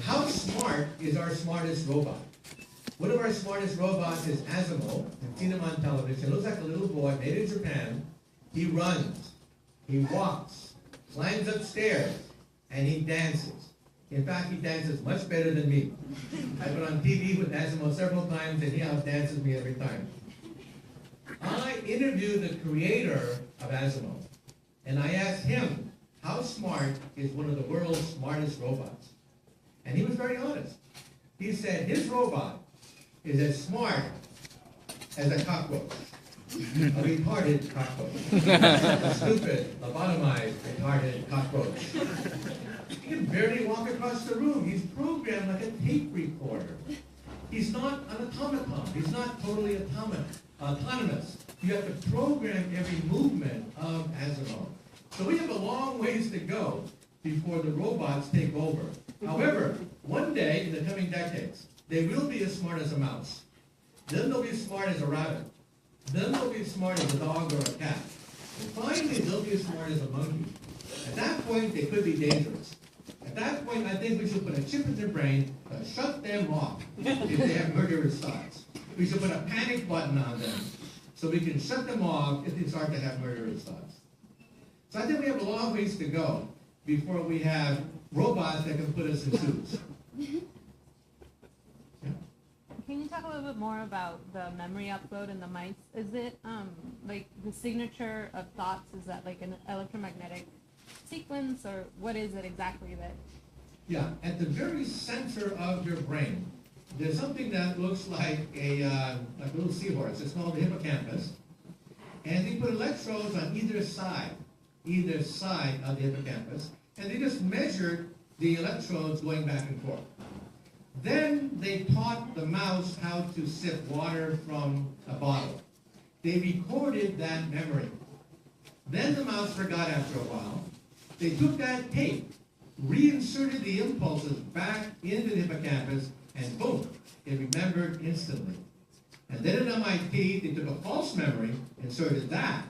How smart is our smartest robot? One of our smartest robots is Asimo. You've seen him on television. He looks like a little boy made in Japan. He runs, he walks, climbs upstairs, and he dances. In fact, he dances much better than me. I've been on TV with Asimo several times, and he outdances me every time. I interviewed the creator of Asimo, and I asked him, how smart is one of the world's smartest robots? And he was very honest. He said his robot is as smart as a cockroach. A retarded cockroach. A stupid, lobotomized, retarded cockroach. He can barely walk across the room. He's programmed like a tape recorder. He's not an automaton. He's not totally autonomous. You have to program every movement of Asimo. So we have a long ways to go before the robots take over. However, one day in the coming decades, they will be as smart as a mouse. Then they'll be as smart as a rabbit. Then they'll be as smart as a dog or a cat. And finally, they'll be as smart as a monkey. At that point, they could be dangerous. At that point, I think we should put a chip in their brain to shut them off if they have murderous thoughts. We should put a panic button on them so we can shut them off if they start to have murderous thoughts. So I think we have a long ways to go before we have robots that can put us in suits. Can you talk a little bit more about the memory upload in the mice? Is it like the signature of thoughts? Is that like an electromagnetic sequence, or what is it exactly that? Yeah, at the very center of your brain, there's something that looks like a little seahorse. It's called the hippocampus, and they put electrodes on either side of the hippocampus, and they just measured the electrodes going back and forth. Then they taught the mouse how to sip water from a bottle. They recorded that memory. Then the mouse forgot after a while. They took that tape, reinserted the impulses back into the hippocampus, and boom, it remembered instantly. And then at MIT, they took a false memory, inserted that,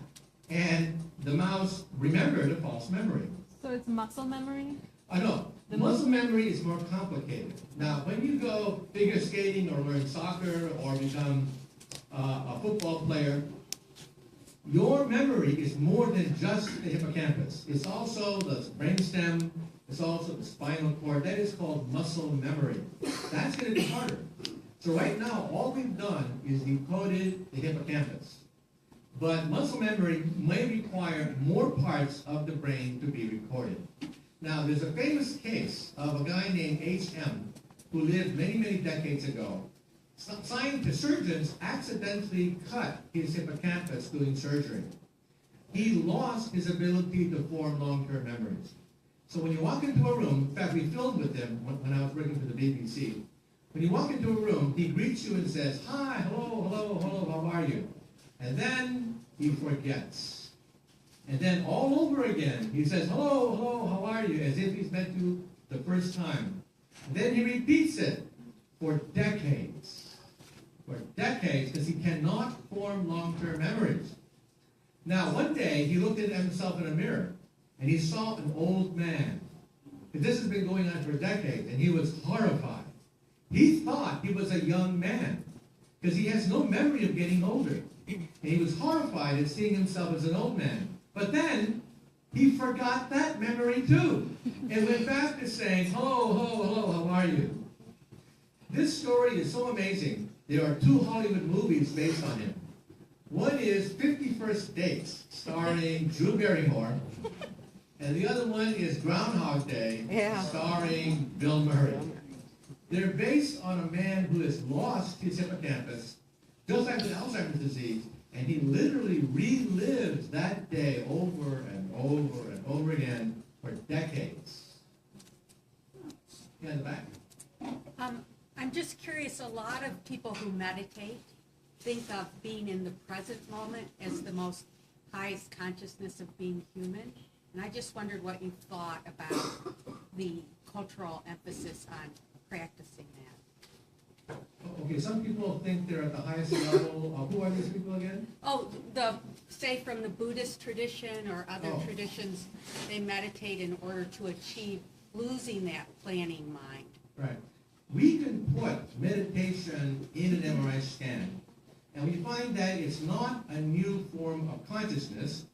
and the mouse remembered a false memory. So it's muscle memory? No. The muscle memory is more complicated. Now, when you go figure skating or learn soccer or become a football player, your memory is more than just the hippocampus. It's also the brainstem. It's also the spinal cord. That is called muscle memory. That's going to be harder. So right now, all we've done is decoded the hippocampus. But muscle memory may require more parts of the brain to be recorded. Now, there's a famous case of a guy named H.M. who lived many, many decades ago. Surgeons accidentally cut his hippocampus doing surgery. He lost his ability to form long-term memories. So when you walk into a room, in fact, we filmed with him when I was working for the BBC. When you walk into a room, he greets you and says, "Hi, hello, hello, hello, how are you?" And then he forgets. And then all over again, he says, "Hello, hello, how are you?" as if he's met you the first time. And then he repeats it for decades. For decades, because he cannot form long-term memories. Now, one day, he looked at himself in a mirror, and he saw an old man. And this has been going on for decades, and he was horrified. He thought he was a young man, because he has no memory of getting older. And he was horrified at seeing himself as an old man. But then, he forgot that memory too, and went back to saying, "Hello, hello, hello, how are you?" This story is so amazing. There are 2 Hollywood movies based on him. One is 50 First Dates, starring Drew Barrymore, and the other one is Groundhog Day, starring Bill Murray. They're based on a man who has lost his hippocampus, just like with Alzheimer's disease, and he literally relives that day over and over and over again for decades. Yeah, in the back. I'm just curious, a lot of people who meditate think of being in the present moment as the most highest consciousness of being human. And I just wondered what you thought about the cultural emphasis on practicing that. Okay, some people think they're at the highest level. Who are these people again? Oh, say from the Buddhist tradition or other traditions, they meditate in order to achieve losing that planning mind. Right. We can put meditation in an MRI scan, and we find that it's not a new form of consciousness,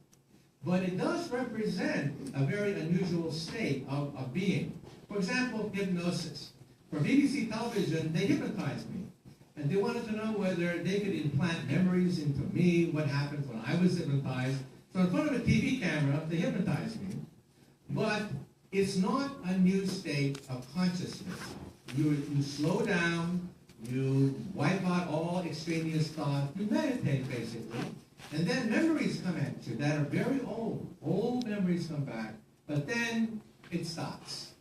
but it does represent a very unusual state of being. For example, hypnosis. For BBC television, they hypnotized me. And they wanted to know whether they could implant memories into me, what happened when I was hypnotized. So in front of a TV camera, they hypnotized me. But it's not a new state of consciousness. You slow down, you wipe out all extraneous thought, you meditate basically, and then memories come at you that are very old. Old memories come back, but then it stops.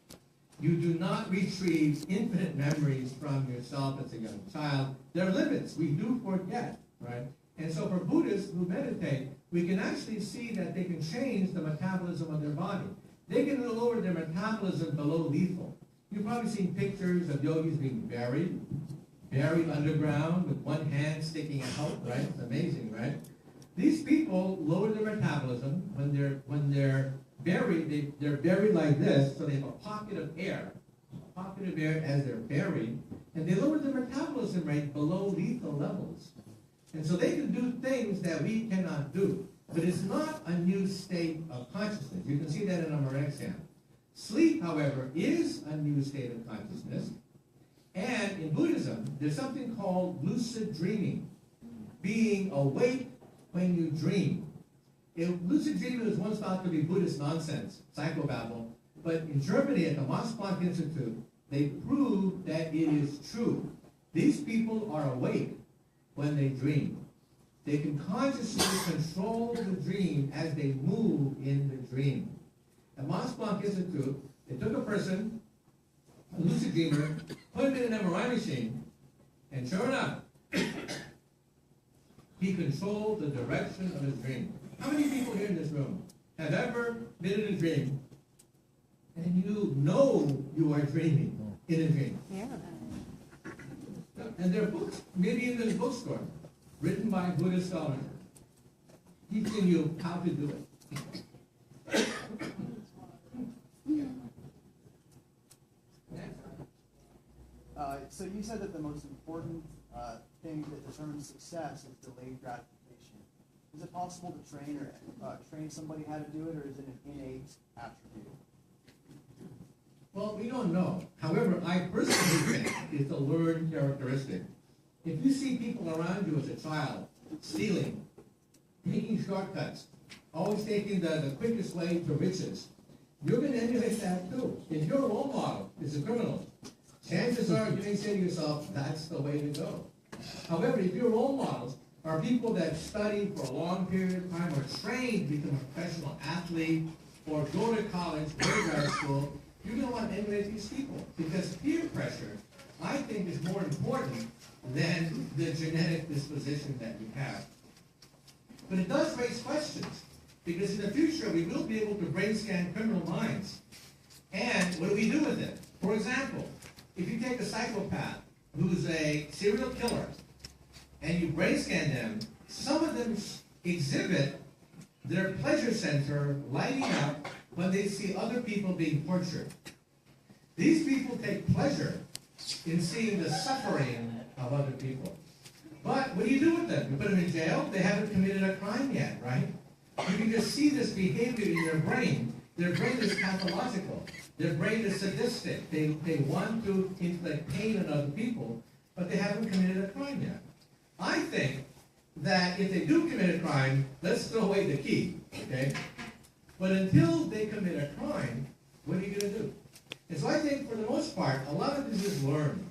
You do not retrieve infinite memories from yourself as a young child. There are limits. We do forget, right? And so for Buddhists who meditate, we can actually see that they can change the metabolism of their body. They can lower their metabolism below lethal. You've probably seen pictures of yogis being buried underground with one hand sticking out, right? It's amazing, right? These people lower their metabolism when they're buried. They're buried like this, so they have a pocket of air as they're buried, and they lower their metabolism rate below lethal levels. And so they can do things that we cannot do. But it's not a new state of consciousness. You can see that in a MRI scan. Sleep, however, is a new state of consciousness. And in Buddhism, there's something called lucid dreaming, being awake when you dream. Lucid dreaming was once thought to be Buddhist nonsense, psychobabble, but in Germany at the Max Planck Institute, they proved that it is true. These people are awake when they dream. They can consciously control the dream as they move in the dream. At Max Planck Institute, they took a person, a lucid dreamer, put him in an MRI machine, and sure enough, he controlled the direction of his dream. How many people here in this room have ever been in a dream and you know you are dreaming in a dream? Yeah. And there are books, maybe in this bookstore, written by Buddhist scholars, teaching you how to do it. So you said that the most important thing that determines success is delayed gratification. Is it possible to train somebody how to do it, or is it an innate attribute? Well, we don't know. However, I personally think it's a learned characteristic. If you see people around you as a child stealing, taking shortcuts, always taking the quickest way to riches, you're going to emulate that too. If your role model is a criminal, chances are you may say to yourself, that's the way to go. However, if your role models are people that study for a long period of time or train to become a professional athlete or go to college, go to grad school, you're going to want to emulate these people because peer pressure, I think, is more important than the genetic disposition that you have. But it does raise questions because in the future we will be able to brain scan criminal minds. And what do we do with it? For example, if you take a psychopath who's a serial killer and you brain scan them, some of them exhibit their pleasure center lighting up when they see other people being tortured. These people take pleasure in seeing the suffering of other people. But what do you do with them? You put them in jail? They haven't committed a crime yet, right? You can just see this behavior in their brain. Their brain is pathological. Their brain is sadistic. They want to inflict pain on other people, but they haven't committed a crime yet. I think that if they do commit a crime, let's throw away the key, okay? But until they commit a crime, what are you going to do? And so I think for the most part, a lot of this is learned.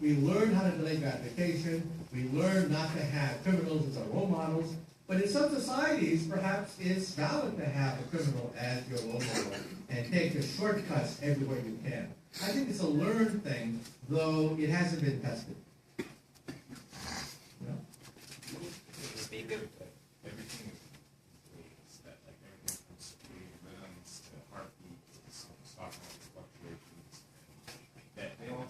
We learn how to delay gratification. We learn not to have criminals as our role models. But in some societies, perhaps it's valid to have a criminal as your role model and take the shortcuts everywhere you can. I think it's a learned thing, though it hasn't been tested. You know? Speak of everything is that like everything from circadian rhythms to heartbeats, stock market fluctuations, that they all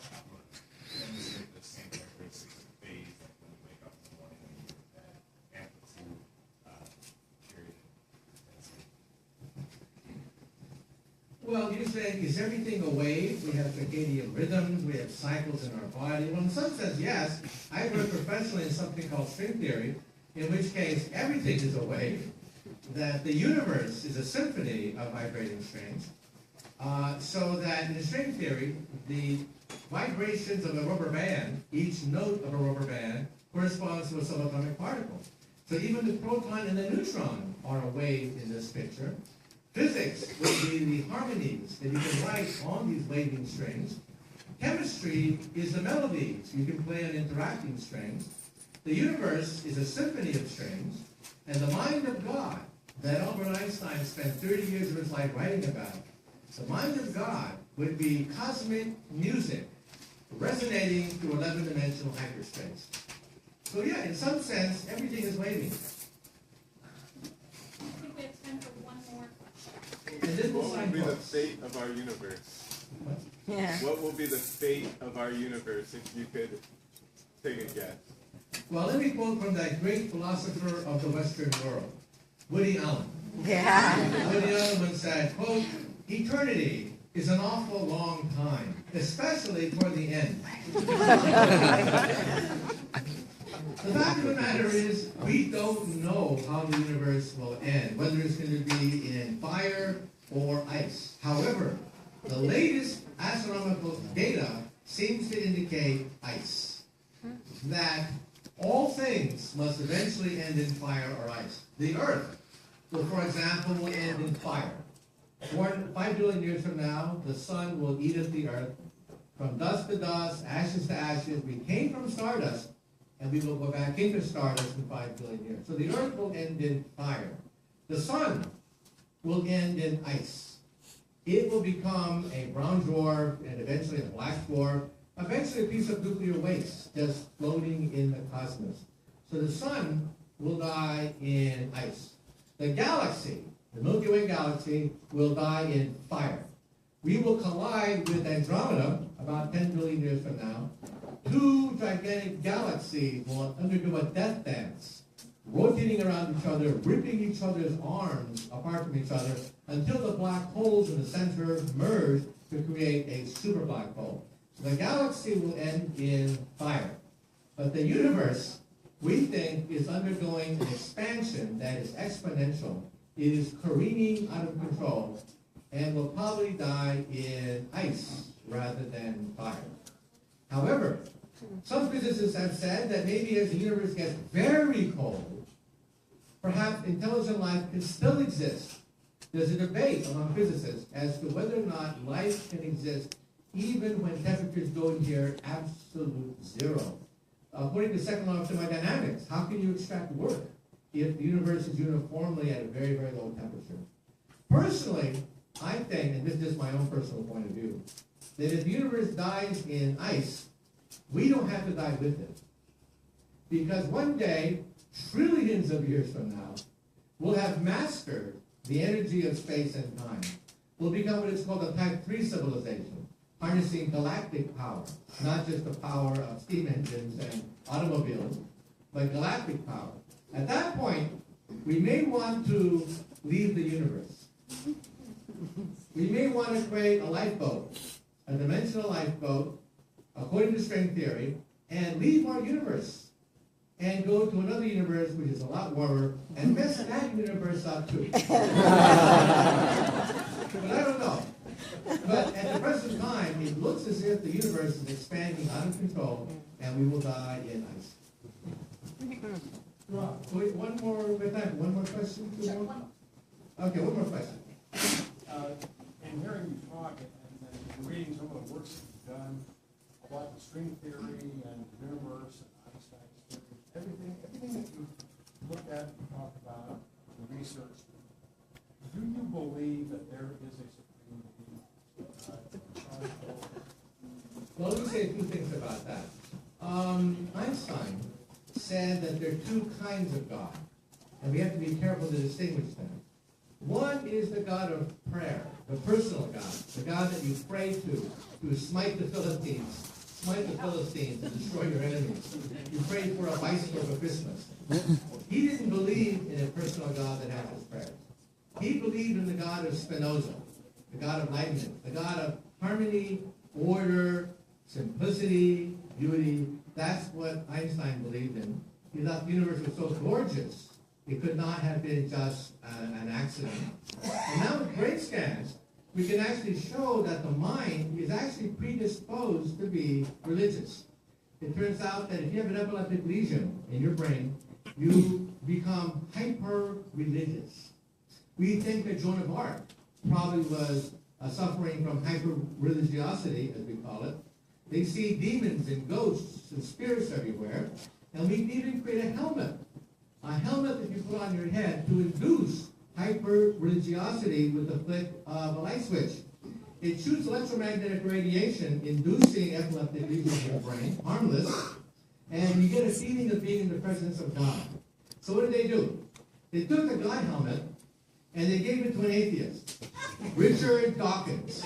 demonstrate the same characteristics of phase, like when you wake up in the morning and you get that amplitude period. Well, you're saying, is everything a wave? We have circadian rhythms, we have cycles in our body. Well, in some sense, yes. I work professionally in something called string theory, in which case everything is a wave, that the universe is a symphony of vibrating strings, so that in string theory, the vibrations of a rubber band, each note of a rubber band, corresponds to a subatomic particle. So even the proton and the neutron are a wave in this picture. Physics will be the harmonies that you can write on these waving strings. Chemistry is the melodies you can play on interacting strings. The universe is a symphony of strings. And the mind of God that Albert Einstein spent 30 years of his life writing about, the mind of God would be cosmic music resonating through 11-dimensional hyperspace. So yeah, in some sense, everything is waving. I think we have time for one more question. And then we'll What will sign be the books. fate of our universe? What? Yeah. What will be the fate of our universe if you could take a guess? Well, let me quote from that great philosopher of the Western world, Woody Allen. Yeah. Woody Allen once said, quote, eternity is an awful long time, especially toward the end. The fact of the matter is, we don't know how the universe will end, whether it's going to be in fire or ice. However, the latest astronomical data seems to indicate ice. That all things must eventually end in fire or ice. The Earth, will, for example, will end in fire. 5 billion years from now, the sun will eat up the Earth. From dust to dust, ashes to ashes. We came from stardust, and we will go back into stardust in 5 billion years. So the Earth will end in fire. The sun will end in ice. It will become a brown dwarf and eventually a black dwarf, eventually a piece of nuclear waste just floating in the cosmos. So the sun will die in ice. The galaxy, the Milky Way galaxy, will die in fire. We will collide with Andromeda about 10 billion years from now. 2 gigantic galaxies will undergo a death dance, rotating around each other, ripping each other's arms apart from each other, until the black holes in the center merge to create a super black hole. So the galaxy will end in fire. But the universe, we think, is undergoing an expansion that is exponential. It is careening out of control and will probably die in ice rather than fire. However, some physicists have said that maybe as the universe gets very cold, perhaps intelligent life can still exist. There's a debate among physicists as to whether or not life can exist even when temperatures go near absolute zero. According to second law of thermodynamics, how can you extract work if the universe is uniformly at a very, very low temperature? Personally, I think, and this is my own personal point of view, that if the universe dies in ice, we don't have to die with it. Because one day, trillions of years from now, we'll have mastered the energy of space and time. We'll become what is called a Type 3 civilization, harnessing galactic power, not just the power of steam engines and automobiles, but galactic power. At that point, we may want to leave the universe. We may want to create a lifeboat, a dimensional lifeboat, according to string theory, and leave our universe and go to another universe which is a lot warmer and mess that universe up too. But I don't know. But at the present time, it looks as if the universe is expanding out of control and we will die in ice. Wait, one more question? Two more? Okay, one more question. In hearing you talk and reading some of the works that you've done about the string theory and the universe and Einstein's theory, everything that you've looked at and talked about and researched, do you believe that there is a supreme being? Well, let me say a few things about that. Einstein said that there are 2 kinds of God, and we have to be careful to distinguish them. One is the God of prayer, the personal God, the God that you pray to smite the Philistines and destroy your enemies. You prayed for a bicycle for Christmas. He didn't believe in a personal God that answers prayers. He believed in the God of Spinoza, the God of lightness, the God of harmony, order, simplicity, beauty. That's what Einstein believed in. He thought the universe was so gorgeous, it could not have been just an accident. And now with brain scans, we can actually show that the mind is actually predisposed to be religious. It turns out that if you have an epileptic lesion in your brain, you become hyper-religious. We think that Joan of Arc probably was suffering from hyper-religiosity, as we call it. They see demons and ghosts and spirits everywhere, and we even create a helmet that you put on your head to induce hyper-religiosity with the flick of a light switch. It shoots electromagnetic radiation, inducing epileptic lesions in your brain, harmless, and you get a feeling of being in the presence of God. So what did they do? They took the God helmet and they gave it to an atheist, Richard Dawkins.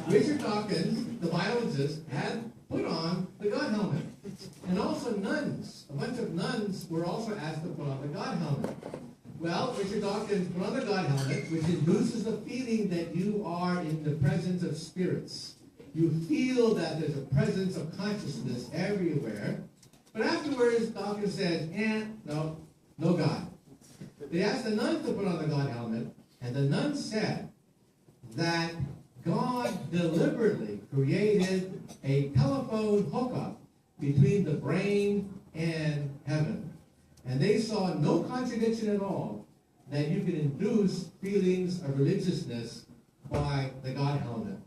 Richard Dawkins, the biologist, had put on the God helmet. And also nuns. A bunch of nuns were also asked to put on the God helmet. Well, Richard Dawkins put on the God helmet, which induces the feeling that you are in the presence of spirits. You feel that there's a presence of consciousness everywhere. But afterwards, Dawkins said, no God. They asked the nuns to put on the God helmet, and the nuns said that God deliberately created a telephone hookup between the brain and heaven. And they saw no contradiction at all that you can induce feelings of religiousness by the God helmet.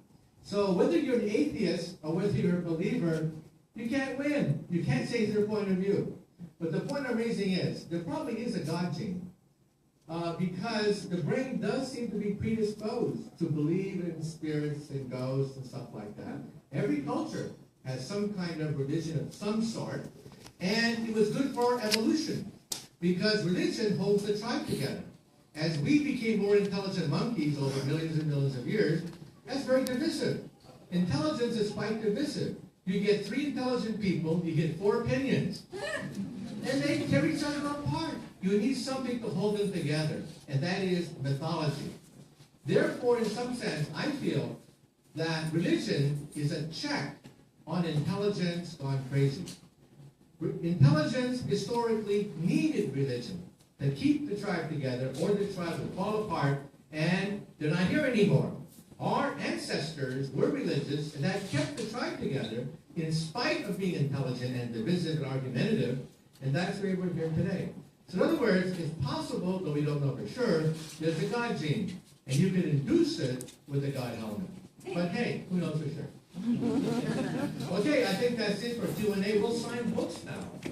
So whether you're an atheist or whether you're a believer, you can't win. You can't change their point of view. But the point I'm raising is, there probably is a God gene. Because the brain does seem to be predisposed to believe in spirits and ghosts and stuff like that. Every culture has some kind of religion of some sort. And it was good for evolution, because religion holds the tribe together. As we became more intelligent monkeys over millions and millions of years, that's very divisive. Intelligence is quite divisive. You get 3 intelligent people, you get 4 opinions. And they tear each other apart. You need something to hold them together, and that is mythology. Therefore, in some sense, I feel that religion is a check on intelligence gone crazy. Intelligence historically needed religion to keep the tribe together, or the tribe would fall apart, and they're not here anymore. Our ancestors were religious, and that kept the tribe together in spite of being intelligent and divisive and argumentative, and that's where we're here today. So in other words, it's possible, though we don't know for sure, there's a God gene, and you can induce it with a God helmet. But hey, who knows for sure? Okay, I think that's it for Q&A. We'll sign books now.